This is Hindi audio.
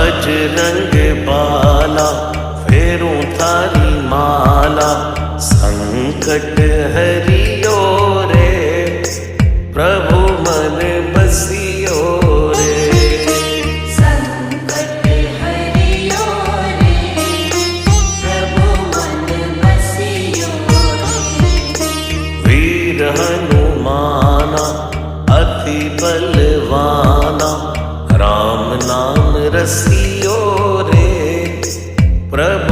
बजरंग बाला फेरूं थारी माला, संकट हरियो रे प्रभु मन बसियो रे। संकट हरियो रे प्रभु मन बसियो रे। वीर हनुमाना अति बलवाना, राम नाम रसियो रे प्रभु